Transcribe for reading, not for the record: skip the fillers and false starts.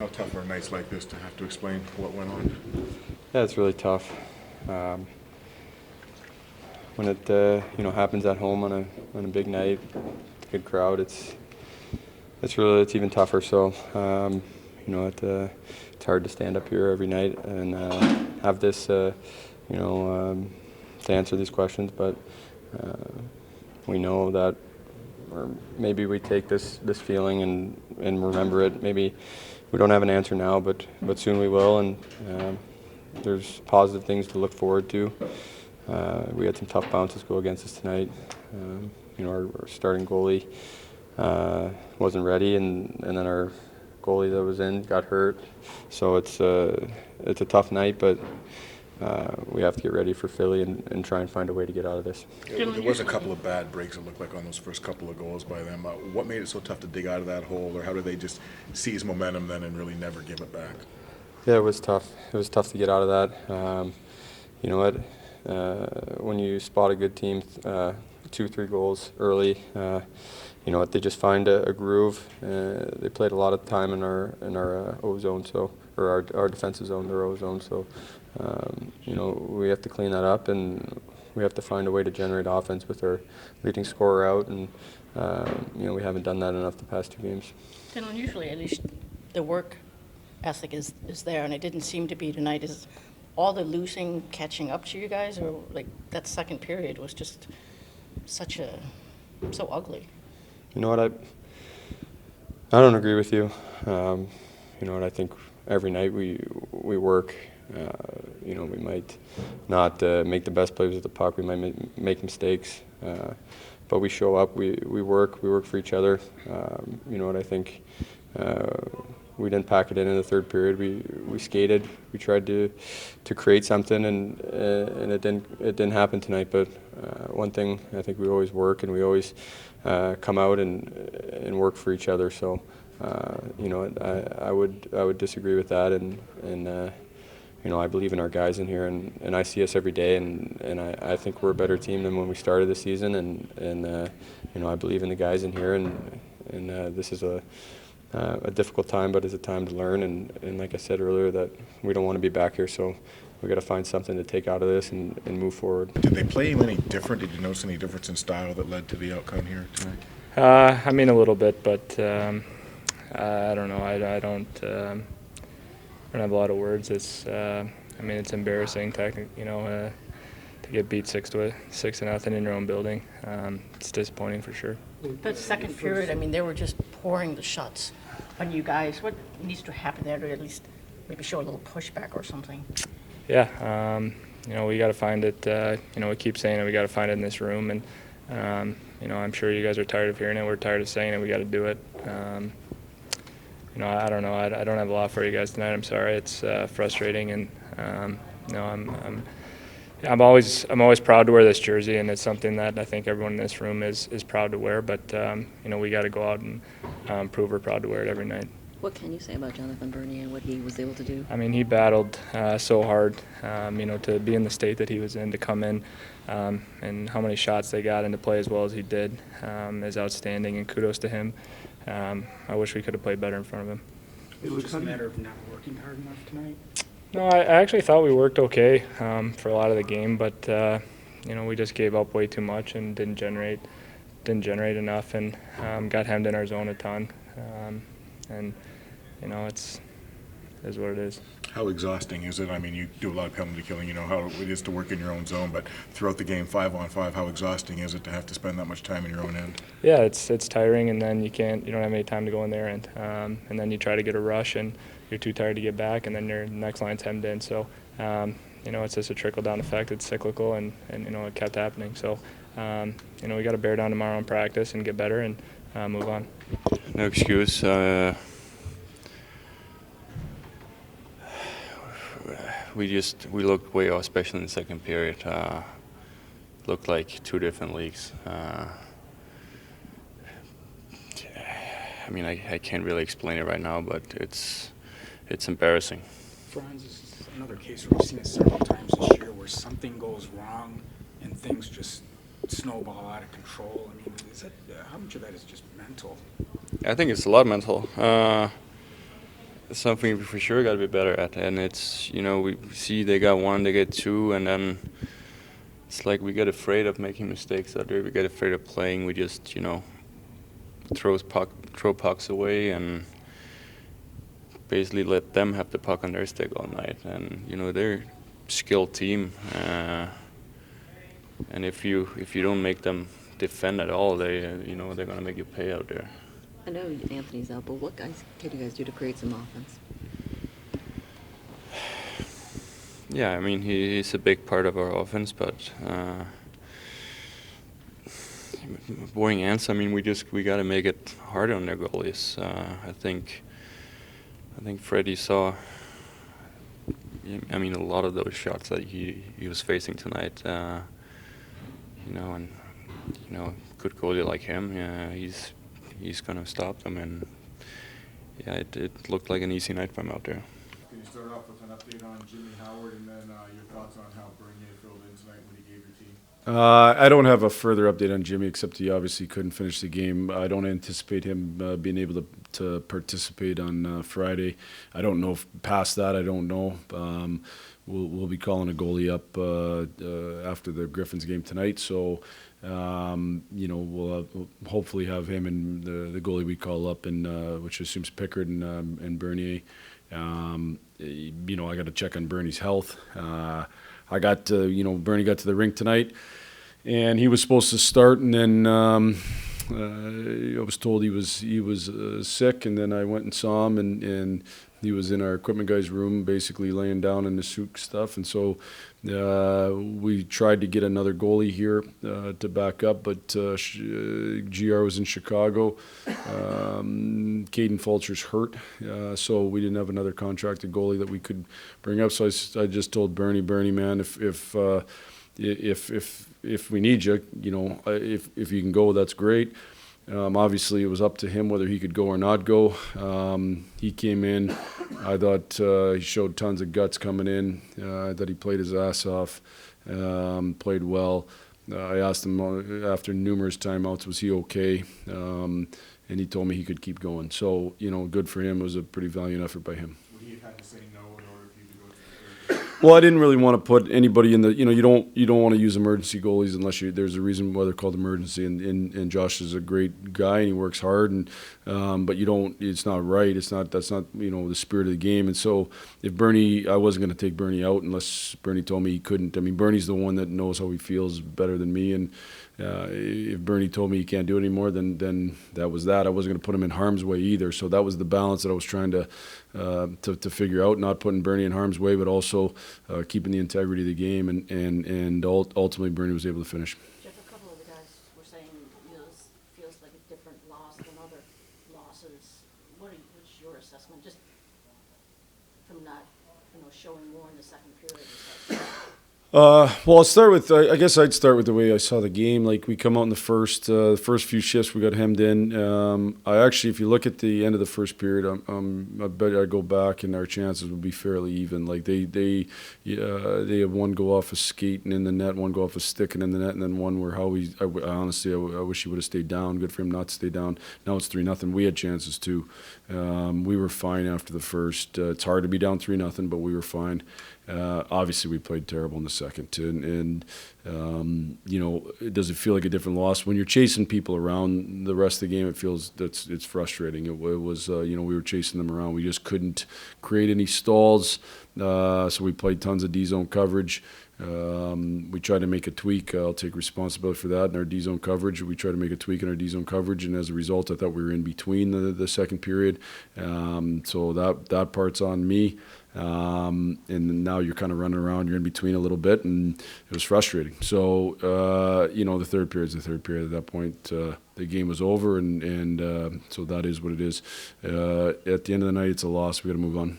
How tough are nights like this to have to explain what went on? Yeah, it's really tough. When it happens at home on a big night, good crowd, it's even tougher. So it's hard to stand up here every night and have this to answer these questions, but we know that, or maybe we take this feeling and remember it. Maybe we don't have an answer now, but soon we will, and there's positive things to look forward to. We had some tough bounces go against us tonight. Our starting goalie wasn't ready, and then our goalie that was in got hurt. So it's a tough night, but we have to get ready for Philly and try and find a way to get out of this. There was a couple of bad breaks, it looked like, on those first couple of goals by them. What made it so tough to dig out of that hole, or how did they just seize momentum then and really never give it back? Yeah, it was tough. It was tough to get out of that. You know what? When you spot a good team, 2-3 goals early, you know what? They just find a groove. They played a lot of time in our O zone, or our defensive zone, their O zone. So, we have to clean that up, and we have to find a way to generate offense with our leading scorer out, and we haven't done that enough the past 2 games. And usually, at least, the work ethic is there, and it didn't seem to be tonight. Is all the losing catching up to you guys, or like that second period was just so ugly? You know what? I don't agree with you. You know what? I think every night we work. We might not make the best plays with the puck. We might make mistakes, but we show up. We work. We work for each other. You know what? I think we didn't pack it in the third period. We skated. We tried to create something, and it didn't happen tonight. But one thing, I think we always work, and we always come out and work for each other. So I would disagree with that, and I believe in our guys in here, and I see us every day, and I think we're a better team than when we started the season, and I believe in the guys in here, and this is a difficult time, but it's a time to learn, and like I said earlier, that we don't want to be back here, so we got to find something to take out of this and move forward. Did they play any different? Did you notice any difference in style that led to the outcome here tonight? A little bit, but I don't know. I don't have a lot of words. It's it's embarrassing to get beat 6-0 in your own building. It's disappointing for sure. That second period, they were just pouring the shots on you guys. What needs to happen there to at least maybe show a little pushback or something? Yeah, we got to find it. We keep saying it. We got to find it in this room, and I'm sure you guys are tired of hearing it. We're tired of saying it. We got to do it. I don't know. I don't have a lot for you guys tonight. I'm sorry. It's frustrating, and I'm always proud to wear this jersey, and it's something that I think everyone in this room is proud to wear. But we got to go out and prove we're proud to wear it every night. What can you say about Jonathan Bernier and what he was able to do? He battled so hard, to be in the state that he was in, to come in, and how many shots they got, and to play as well as he did is outstanding, and kudos to him. I wish we could have played better in front of him. It was just a matter of not working hard enough tonight? No, I actually thought we worked okay for a lot of the game, but we just gave up way too much and didn't generate enough, and got hemmed in our zone a ton. It is what it is. How exhausting is it? You do a lot of penalty killing. You know how it is to work in your own zone, but throughout the game, 5-on-5, how exhausting is it to have to spend that much time in your own end? Yeah, it's tiring, and then you don't have any time to go in there, and then you try to get a rush, and you're too tired to get back, and then your next line's hemmed in. So, it's just a trickle-down effect. It's cyclical, and it kept happening. So, we got to bear down tomorrow in practice and get better and move on. No excuse. We looked way off, especially in the second period. Looked like 2 different leagues. I can't really explain it right now, but it's embarrassing. Frans, this is another case where we've seen it several times this year where something goes wrong and things just snowball out of control. Is that how much of that is just mental? I think it's a lot mental. something we for sure got to be better at. And it's, we see they got one, they get two, and then it's like we get afraid of making mistakes out there. We get afraid of playing. We just, throw pucks away and basically let them have the puck on their stick all night. And they're a skilled team, and if you don't make them defend at all, they're gonna make you pay out there. I know Anthony's out, but what can you guys do to create some offense? Yeah, I mean he's a big part of our offense, but boring answer. I mean we got to make it harder on their goalies. I think Freddie saw. I mean a lot of those shots that he was facing tonight. And good goalie like him, he's gonna stop them, and it looked like an easy night for him out there. Can you start off with an update on Jimmy Howard and then your thoughts on how Bernier filled in tonight when he gave your team? I don't have a further update on Jimmy, except he obviously couldn't finish the game. I don't anticipate him being able to participate on Friday. I don't know past that. I don't know. We'll be calling a goalie up after the Griffins game tonight. So, we'll hopefully have him and the goalie we call up, and which assumes Pickard and Bernier. I got to check on Bernie's health. I got Bernie got to the rink tonight, and he was supposed to start, and then I was told he was sick, and then I went and saw him, and he was in our equipment guy's room, basically laying down in the suit stuff, and so we tried to get another goalie here to back up, but GR was in Chicago. Caden Fulcher's hurt, so we didn't have another contracted goalie that we could bring up. So I just told Bernie, man, if we need you, if you can go, that's great. Obviously, it was up to him whether he could go or not go. He came in. I thought he showed tons of guts coming in, that he played his ass off, played well. I asked him after numerous timeouts, was he okay? And he told me he could keep going. So, good for him. It was a pretty valiant effort by him. Would he have had to say no in order for you to go to the third? Well, I didn't really want to put anybody in the. You don't want to use emergency goalies unless there's a reason why they're called emergency. And Josh is a great guy and he works hard. And but you don't. It's not right. That's not the spirit of the game. And so if I wasn't going to take Bernie out unless Bernie told me he couldn't. I mean, Bernie's the one that knows how he feels better than me. And if Bernie told me he can't do it anymore, then that was that. I wasn't going to put him in harm's way either. So that was the balance that I was trying to figure out, not putting Bernie in harm's way, but also keeping the integrity of the game. And ultimately, Bernie was able to finish. Jeff, a couple of the guys were saying this feels like a different loss than other losses. What's your assessment, just from not showing more in the second period? Well, I'll start with. I guess I'd start with the way I saw the game. Like we come out in the first few shifts, we got hemmed in. I actually, if you look at the end of the first period, I bet I'd go back and our chances would be fairly even. Like they have one go off a skate and in the net, one go off a stick and in the net, and then one where Howie. Honestly, I wish he would have stayed down. Good for him not to stay down. Now it's 3-0. We had chances too. We were fine after the first. It's hard to be down 3-0, but we were fine. Obviously, we played terrible in the second, and does it feel like a different loss when you're chasing people around the rest of the game? It feels it's frustrating. It was we were chasing them around. We just couldn't create any stalls, so we played tons of D-zone coverage. We tried to make a tweak. I'll take responsibility for that in our D-zone coverage. We tried to make a tweak in our D-zone coverage, and as a result, I thought we were in between the second period. So that part's on me. And now you're kind of running around, you're in between a little bit, and it was frustrating. So, the third period's the third period. At that point, the game was over, and so that is what it is. At the end of the night, it's a loss. We got to move on.